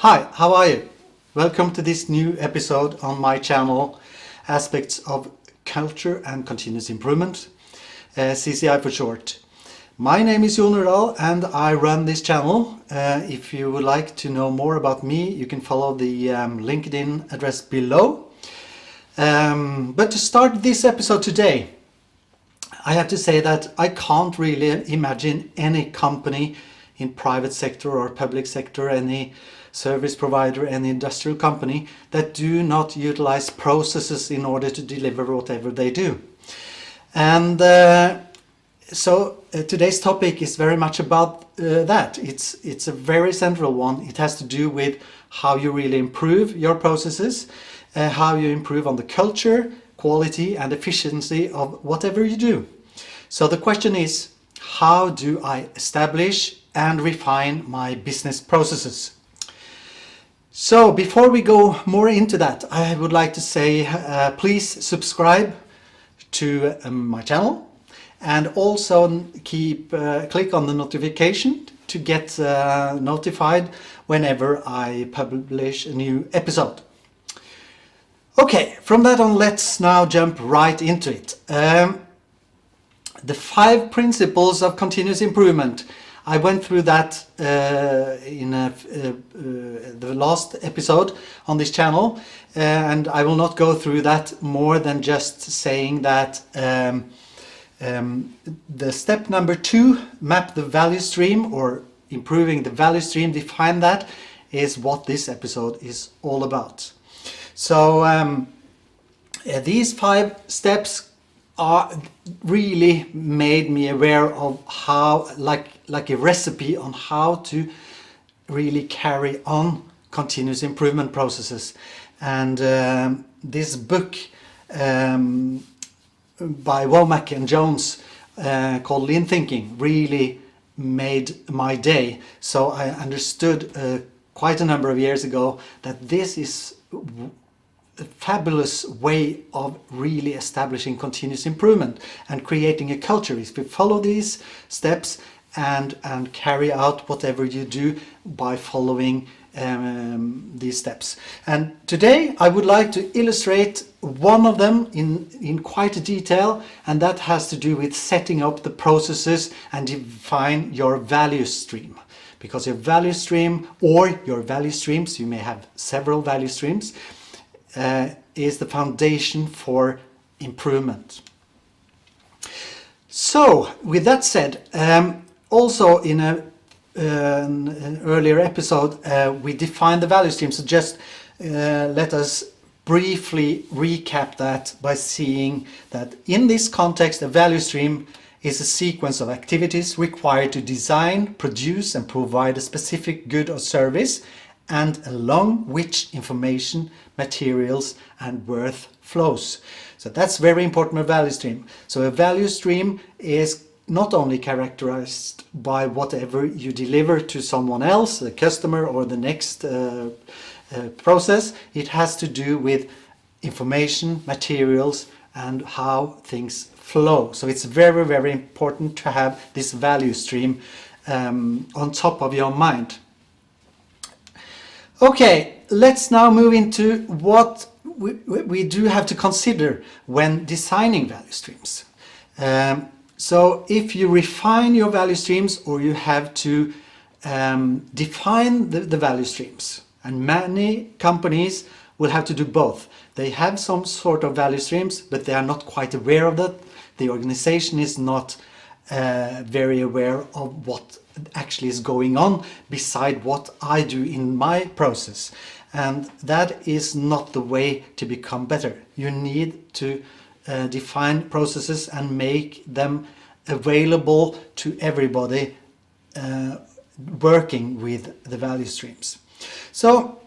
Hi, how are you? Welcome to this new episode on my channel, Aspects of Culture and Continuous Improvement, CCI for short. My name is Jon Urdal and I run this channel. If you would like to know more about me, you can follow the LinkedIn address below. But to start this episode today, I have to say that I can't really imagine any company in private sector or public sector, any service provider, any industrial company that do not utilize processes in order to deliver whatever they do. And so today's topic is very much about that. It's a very central one. It has to do with how you really improve your processes, how you improve on the culture, quality and efficiency of whatever you do. So the question is, how do I establish and refine my business processes? So before we go more into that, I would like to say please subscribe to my channel and also click on the notification to get notified whenever I publish a new episode. Okay, from that on, let's now jump right into it. The 5 principles of continuous improvement. I went through that in the last episode on this channel, and I will not go through that more than just saying that the step number 2, map the value stream, or improving the value stream, define that, is what this episode is all about. So these 5 steps really made me aware of how, like a recipe on how to really carry on continuous improvement processes. And this book by Womack and Jones called Lean Thinking really made my day. So I understood quite a number of years ago that this is a fabulous way of really establishing continuous improvement and creating a culture. If we follow these steps and carry out whatever you do by following these steps. And today I would like to illustrate one of them in quite a detail, and that has to do with setting up the processes and define your value stream. Because your value stream, or your value streams, you may have several value streams, is the foundation for improvement. So, with that said, also in an earlier episode, we defined the value stream. So just let us briefly recap that by seeing that in this context, a value stream is a sequence of activities required to design, produce and provide a specific good or service, and along which information, materials and worth flows. So that's very important, a value stream. So a value stream is not only characterized by whatever you deliver to someone else, the customer or the next process. It has to do with information, materials and how things flow. So it's very, very important to have this value stream on top of your mind. Okay, let's now move into what we do have to consider when designing value streams. So if you refine your value streams, or you have to define the value streams, and many companies will have to do both. They have some sort of value streams, but they are not quite aware of that. The organization is not very aware of what actually is going on beside what I do in my process, and that is not the way to become better. You need to define processes and make them available to everybody working with the value streams. So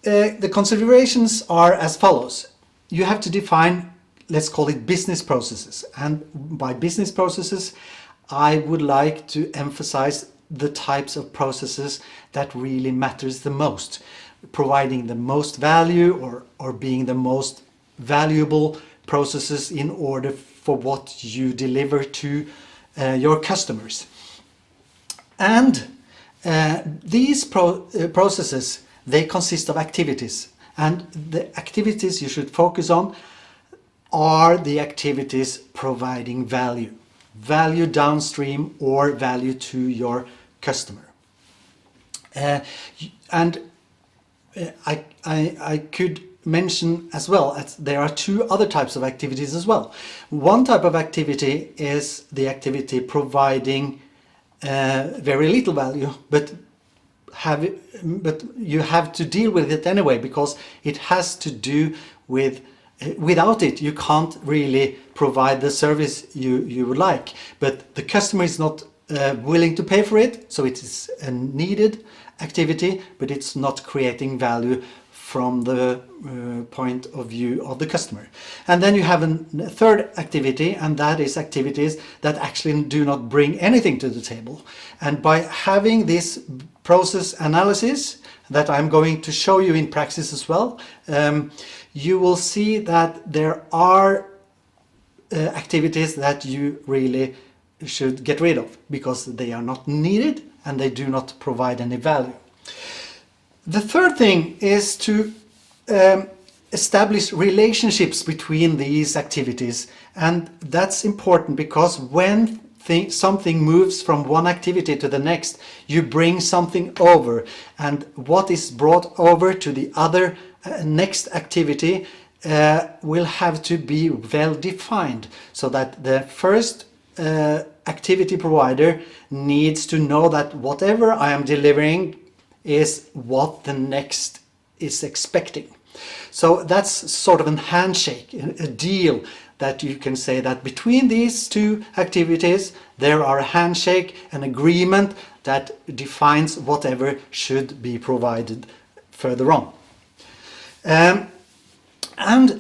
the considerations are as follows. You have to define, let's call it business processes, and by business processes I would like to emphasize the types of processes that really matters the most, providing the most value or being the most valuable processes in order for what you deliver to your customers. And these processes, they consist of activities. And the activities you should focus on are the activities providing value. Value downstream or value to your customer. I could mention as well as there are two other types of activities as well. One type of activity is the activity providing very little value, but you have to deal with it anyway, because it has to do with without it you can't really provide the service you would like, but the customer is not willing to pay for it, so it is a needed activity, but it's not creating value from the point of view of the customer. And then you have a third activity, and that is activities that actually do not bring anything to the table. And by having this process analysis that I'm going to show you in praxis as well, you will see that there are activities that you really should get rid of because they are not needed and they do not provide any value. The third thing is to establish relationships between these activities, and that's important because when something moves from one activity to the next, you bring something over, and what is brought over to the other next activity will have to be well defined, so that the first activity provider needs to know that whatever I am delivering is what the next is expecting. So that's sort of a handshake, a deal that you can say that between these two activities there are a handshake, an agreement that defines whatever should be provided further on. And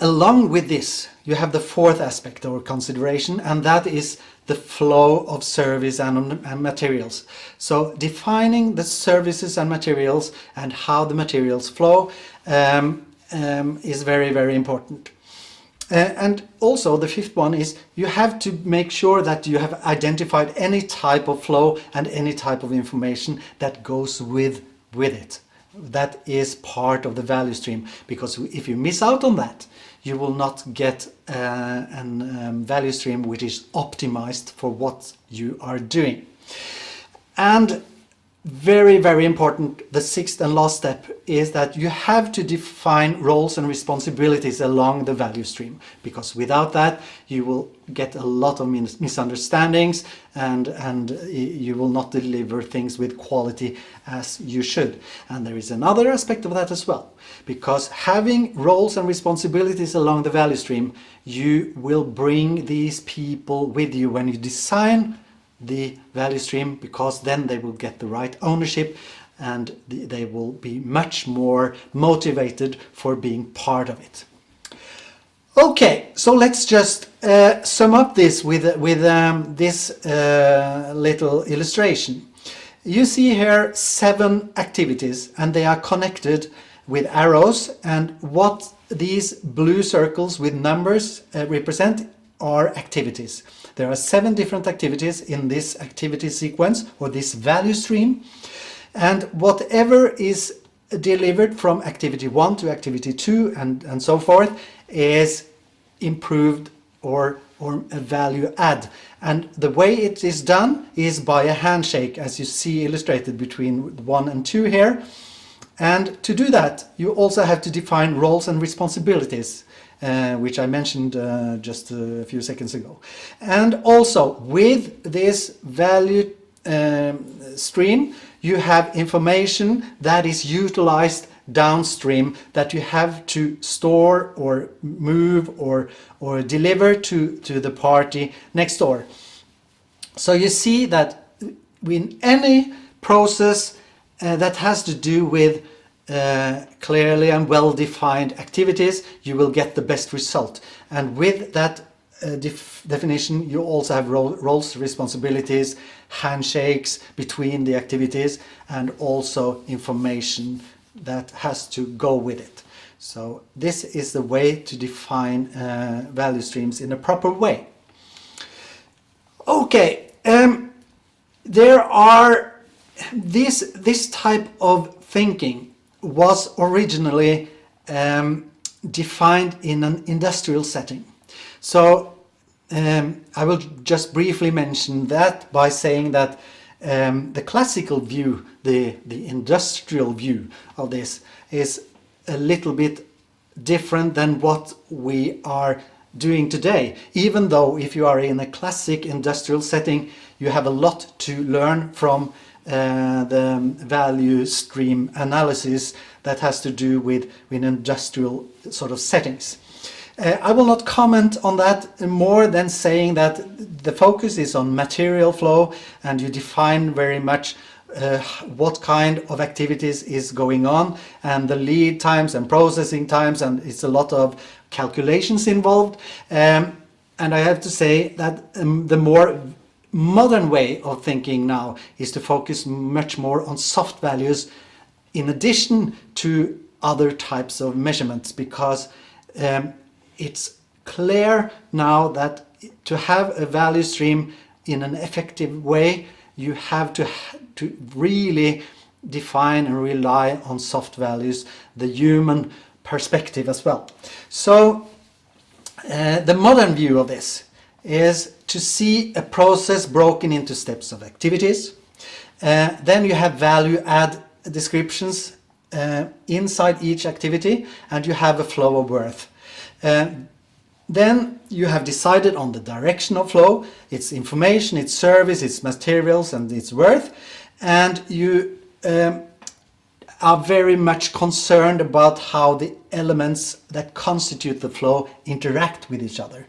along with this you have the fourth aspect or consideration, and that is the flow of service and materials. So defining the services and materials and how the materials flow is very, very important. And also the fifth one is you have to make sure that you have identified any type of flow and any type of information that goes with it. That is part of the value stream, because if you miss out on that, you will not get a value stream which is optimized for what you are doing. And very, very important, the sixth and last step is that you have to define roles and responsibilities along the value stream, because without that you will get a lot of misunderstandings and you will not deliver things with quality as you should. And there is another aspect of that as well, because having roles and responsibilities along the value stream, you will bring these people with you when you design the value stream, because then they will get the right ownership and they will be much more motivated for being part of it. Okay, so let's just sum up this with this little illustration. You see here 7 activities, and they are connected with arrows, and what these blue circles with numbers represent are activities. There are 7 different activities in this activity sequence or this value stream, and whatever is delivered from activity 1 to activity 2 and so forth is improved or a value add. And the way it is done is by a handshake, as you see illustrated between 1 and 2 here. And to do that you also have to define roles and responsibilities, which I mentioned just a few seconds ago. And also with this value stream you have information that is utilized downstream that you have to store or move or deliver to the party next door. So you see that in any process that has to do with clearly and well-defined activities, you will get the best result. And with that definition you also have roles, responsibilities, handshakes between the activities, and also information that has to go with it. So this is the way to define value streams in a proper way. Okay, there are this type of thinking was originally defined in an industrial setting. So I will just briefly mention that by saying that the classical view, the industrial view of this, is a little bit different than what we are doing today. Even though if you are in a classic industrial setting, you have a lot to learn from the value stream analysis that has to do with industrial sort of settings. I will not comment on that more than saying that the focus is on material flow, and you define very much what kind of activities is going on, and the lead times and processing times, and it's a lot of calculations involved. And I have to say that the more modern way of thinking now is to focus much more on soft values in addition to other types of measurements, because it's clear now that to have a value stream in an effective way, you have to really define and rely on soft values, the human perspective as well. So the modern view of this is to see a process broken into steps of activities. Then you have value add descriptions inside each activity, and you have a flow of worth. Then you have decided on the direction of flow, its information, its service, its materials, and its worth, and you are very much concerned about how the elements that constitute the flow interact with each other.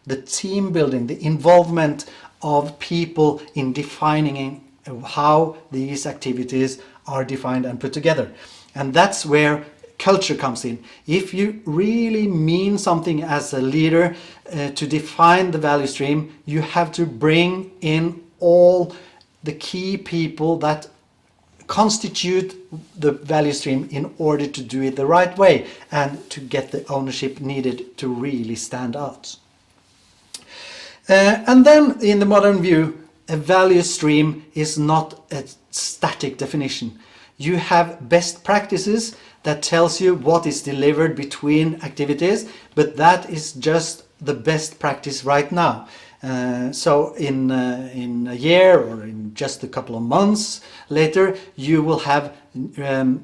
The team building, the involvement of people in defining how these activities are defined and put together. And that's where culture comes in. If you really mean something as a leader to define the value stream, you have to bring in all the key people that constitute the value stream in order to do it the right way and to get the ownership needed to really stand out. And then in the modern view, a value stream is not a static definition. You have best practices that tells you what is delivered between activities, but that is just the best practice right now. So in a year or in just a couple of months later, you will have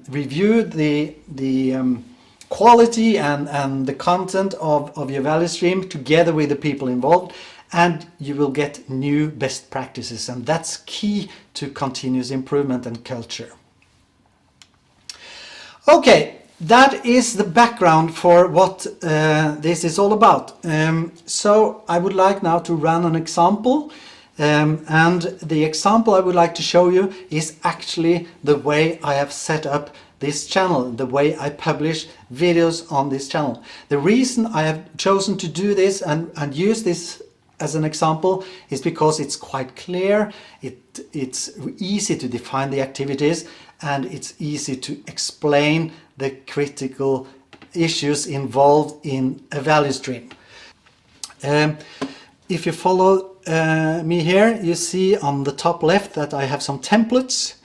reviewed the quality and the content of your value stream together with the people involved, and you will get new best practices, and that's key to continuous improvement and culture. Okay, that is the background for what this is all about. So I would like now to run an example, and the example I would like to show you is actually the way I have set up this channel, the way I publish videos on this channel. The reason I have chosen to do this and use this as an example is because it's quite clear, it's easy to define the activities, and it's easy to explain the critical issues involved in a value stream. If you follow me here, you see on the top left that I have some templates,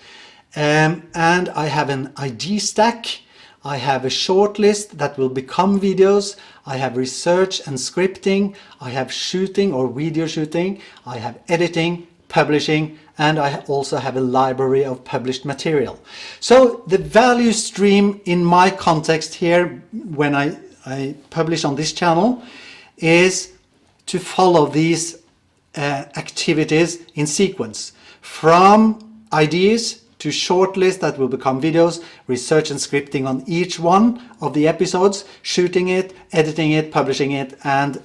and I have an ID stack. I have a shortlist that will become videos. I have research and scripting. I have shooting or video shooting. I have editing, publishing, and I also have a library of published material. So the value stream in my context here, when I publish on this channel, is to follow these activities in sequence, from ideas to shortlist that will become videos, research and scripting on each one of the episodes, shooting it, editing it, publishing it, and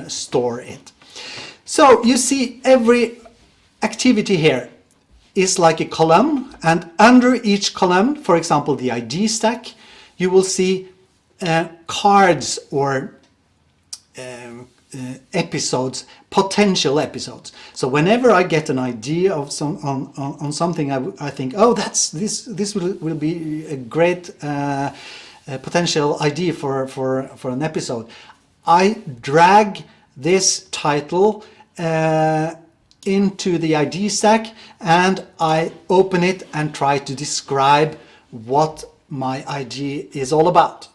store it. So you see every activity here is like a column, and under each column, for example the ID stack, you will see cards or episodes, potential episodes. So whenever I get an idea of on something, I think, oh, this will be a great potential idea for an episode. I drag this title into the ID stack, and I open it and try to describe what my idea is all about.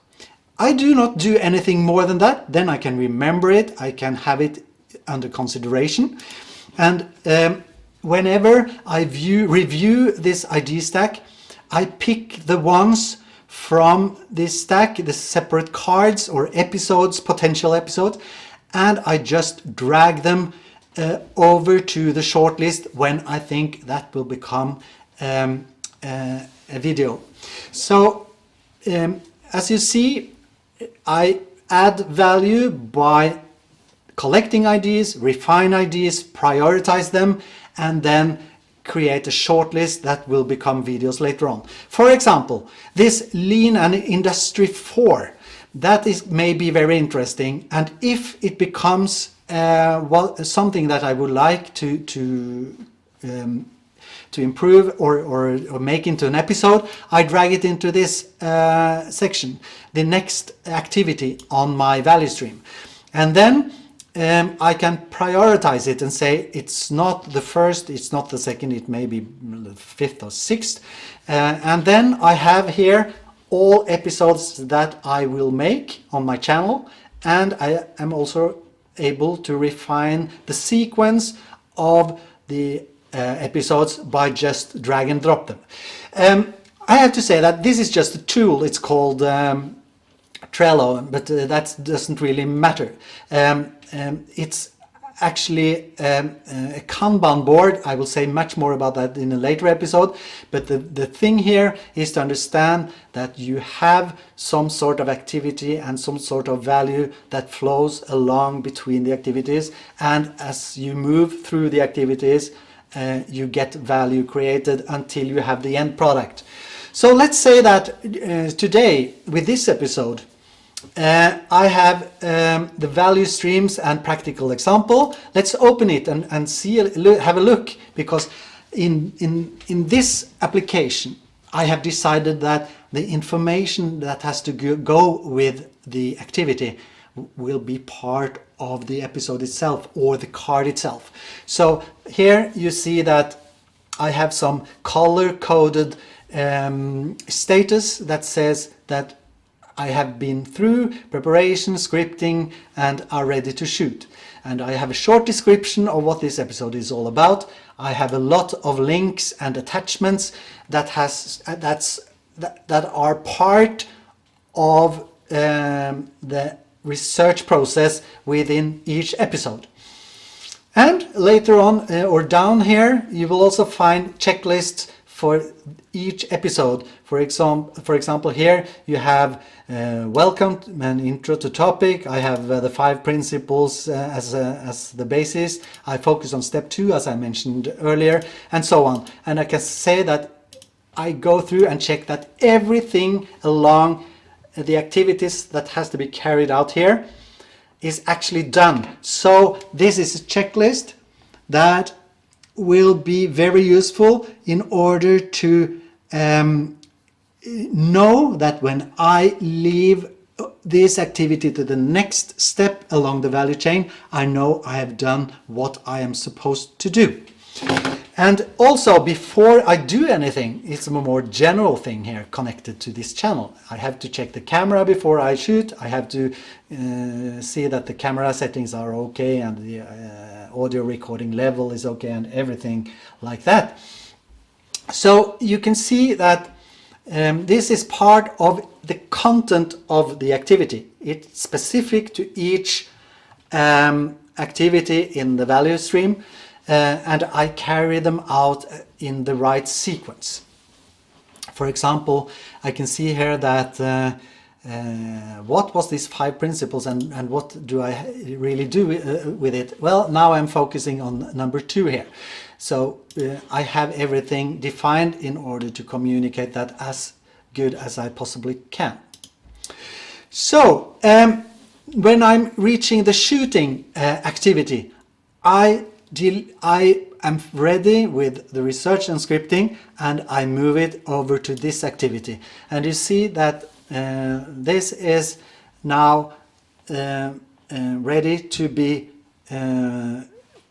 I do not do anything more than that. Then I can remember it, I can have it under consideration. And whenever I review this idea stack, I pick the ones from this stack, the separate cards or episodes, potential episodes, and I just drag them over to the shortlist when I think that will become a video. So as you see, I add value by collecting ideas, refine ideas, prioritize them, and then create a shortlist that will become videos later on. For example, this Lean and Industry 4, that is maybe very interesting, and if it becomes something that I would like to improve or make into an episode, I drag it into this section, the next activity on my value stream. And then I can prioritize it and say it's not the first, it's not the second, it may be the fifth or sixth. And then I have here all episodes that I will make on my channel, and I am also able to refine the sequence of the episodes by just drag and drop them. I have to say that this is just a tool. It's called Trello, but that doesn't really matter. It's actually a Kanban board. I will say much more about that in a later episode, but the thing here is to understand that you have some sort of activity and some sort of value that flows along between the activities, and as you move through the activities you get value created until you have the end product. So let's say that today with this episode I have the value streams and practical example. Let's open it and see, have a look, because in this application I have decided that the information that has to go with the activity will be part of the episode itself or the card itself. So here you see that I have some color-coded status that says that I have been through preparation, scripting, and are ready to shoot. And I have a short description of what this episode is all about. I have a lot of links and attachments that are part of the research process within each episode. And later on or down here you will also find checklists for each episode. For example, here you have welcome and intro to topic. I have the 5 principles as the basis. I focus on step 2 as I mentioned earlier, and so on. And I can say that I go through and check that everything along the activities that has to be carried out here is actually done. So this is a checklist that will be very useful in order to know that when I leave this activity to the next step along the value chain, I know I have done what I am supposed to do. And also, before I do anything, it's a more general thing here connected to this channel. I have to check the camera before I shoot. I have to see that the camera settings are okay and the audio recording level is okay and everything like that. So you can see that this is part of the content of the activity. It's specific to each activity in the value stream. And I carry them out in the right sequence. For example, I can see here that what was these 5 principles and what do I really do with it? Well, now I'm focusing on number 2 here. So I have everything defined in order to communicate that as good as I possibly can. So when I'm reaching the shooting activity, I am ready with the research and scripting, and I move it over to this activity. And you see that this is now ready to be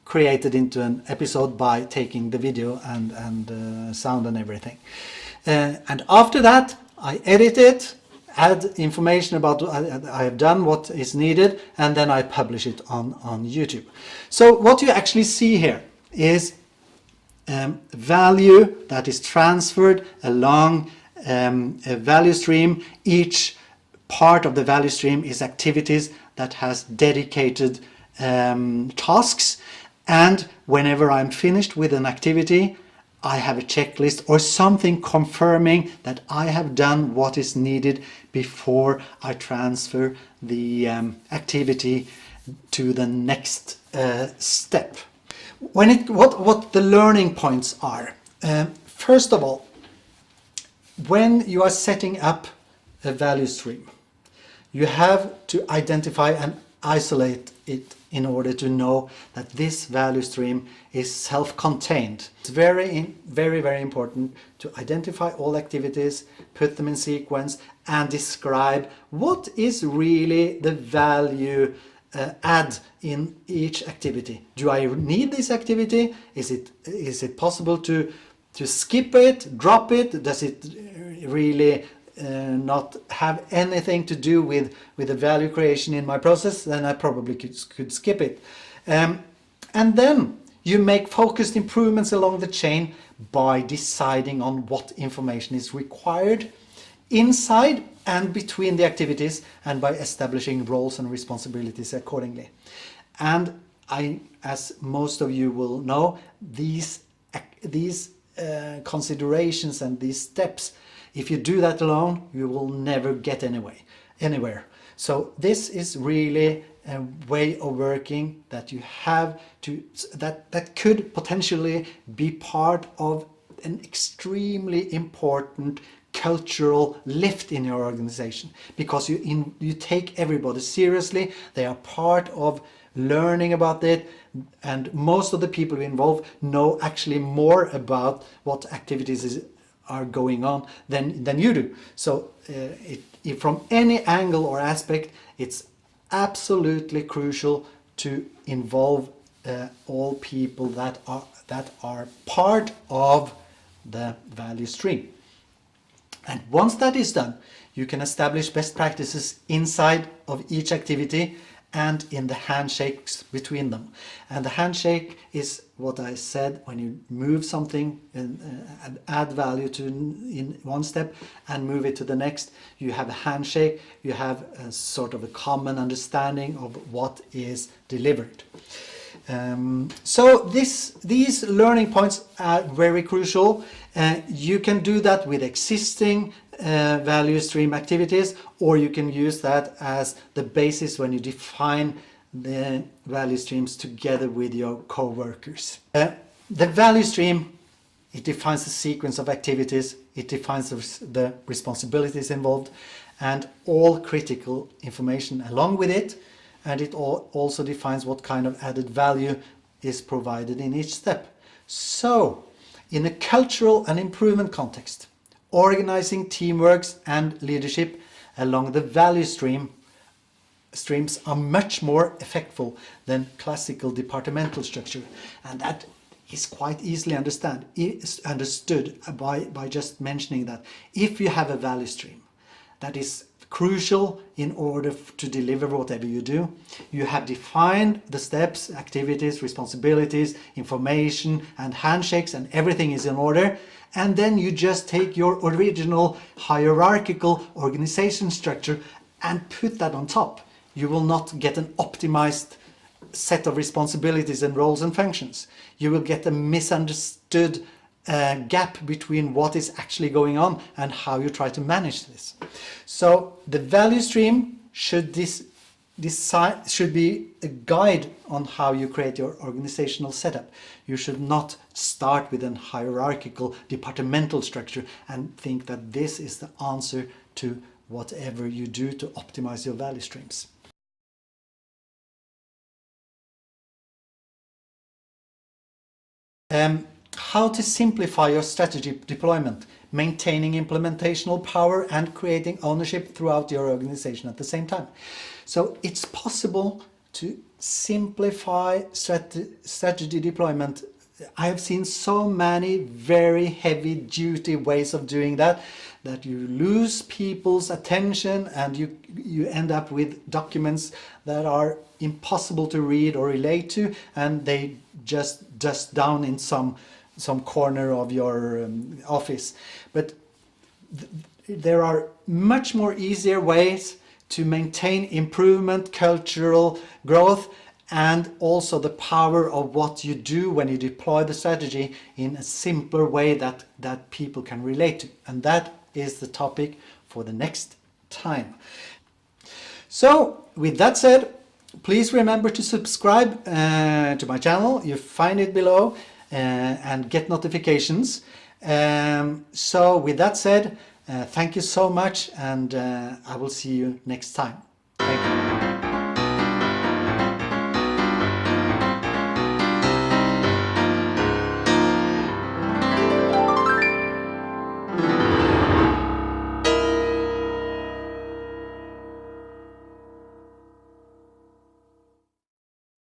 created into an episode by taking the video and sound and everything. And after that, I edit it, add information about I have done what is needed, and then I publish it on YouTube. So what you actually see here is value that is transferred along a value stream. Each part of the value stream is activities that has dedicated tasks, and whenever I'm finished with an activity, I have a checklist or something confirming that I have done what is needed before I transfer the activity to the next step. What the learning points are. First of all, when you are setting up a value stream, you have to identify and isolate it in order to know that this value stream is self-contained. It's very, very important to identify all activities, put them in sequence, and describe what is really the value add in each activity. Do I need this activity? Is it possible to skip it, drop it? Does it really not have anything to do with the value creation in my process? Then I probably could skip it. And then you make focused improvements along the chain by deciding on what information is required inside and between the activities, and by establishing roles and responsibilities accordingly. And as most of you will know, these considerations and these steps, if you do that alone, you will never get anywhere. So this is really a way of working that you have to, that could potentially be part of an extremely important cultural lift in your organization, because you take everybody seriously. They are part of learning about it, and most of the people involved know actually more about what activities are going on than you do. So from any angle or aspect, it's absolutely crucial to involve all people that are part of the value stream. And once that is done, you can establish best practices inside of each activity and in the handshakes between them. And the handshake is what I said: when you move something and add value to in one step and move it to the next, you have a handshake, you have a sort of a common understanding of what is delivered. So these learning points are very crucial. You can do that with existing value stream activities, or you can use that as the basis when you define the value streams together with your co-workers. The value stream, it defines the sequence of activities, it defines the responsibilities involved and all critical information along with it, and it also defines what kind of added value is provided in each step. So, in a cultural and improvement context, organizing teamworks and leadership along the value streams are much more effective than classical departmental structure, and that is quite easily understood by just mentioning that if you have a value stream that is crucial in order to deliver whatever you do, you have defined the steps, activities, responsibilities, information and handshakes, and everything is in order, and then you just take your original hierarchical organization structure and put that on top. You will not get an optimized set of responsibilities and roles and functions. You will get a misunderstood gap between what is actually going on and how you try to manage this. So the value stream should be a guide on how you create your organizational setup. You should not start with a hierarchical departmental structure and think that this is the answer to whatever you do to optimize your value streams. How to simplify your strategy deployment, maintaining implementational power and creating ownership throughout your organization at the same time. So it's possible to simplify strategy deployment. I have seen so many very heavy duty ways of doing that you lose people's attention, and you end up with documents that are impossible to read or relate to, and they just dust down in some corner of your office. But there are much more easier ways to maintain improvement, cultural growth, and also the power of what you do when you deploy the strategy in a simpler way that people can relate to. And that is the topic for the next time. So with that said, please remember to subscribe to my channel. You find it below, and get notifications. So with that said, thank you so much, and I will see you next time. Thank you.